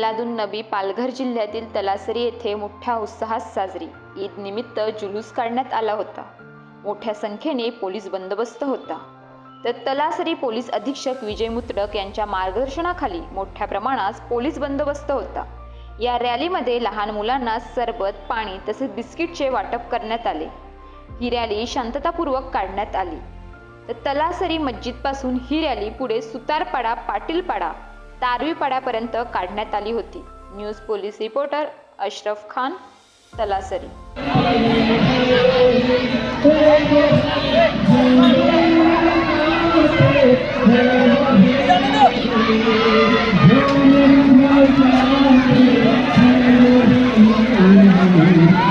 मिलादुन नबी पालघर जिल्ह्यातील तलासरी येथे मोठ्या उत्साहात साजरी. ईद निमित्त जुलूस काढण्यात आला होता. मोठ्या संख्येने पोलीस बंदोबस्त होता. तर तलासरी पोलीस अधीक्षक विजय मुत्रक यांच्या मार्गदर्शनाखाली मोठ्या प्रमाणात पोलीस बंदोबस्त होता. या रॅलीमध्ये लहान मुलांना सरबत, पाणी तसेच बिस्किटचे वाटप करण्यात आले. ही रॅली शांततापूर्वक काढण्यात आली. तर तलासरी मस्जिदपासून ही रॅली पुढे सुतारपाडा, पाटीलपाडा, तारवीपाड्यापर्यंत काढण्यात आली होती. News police reporter Ashraf Khan, Talasari.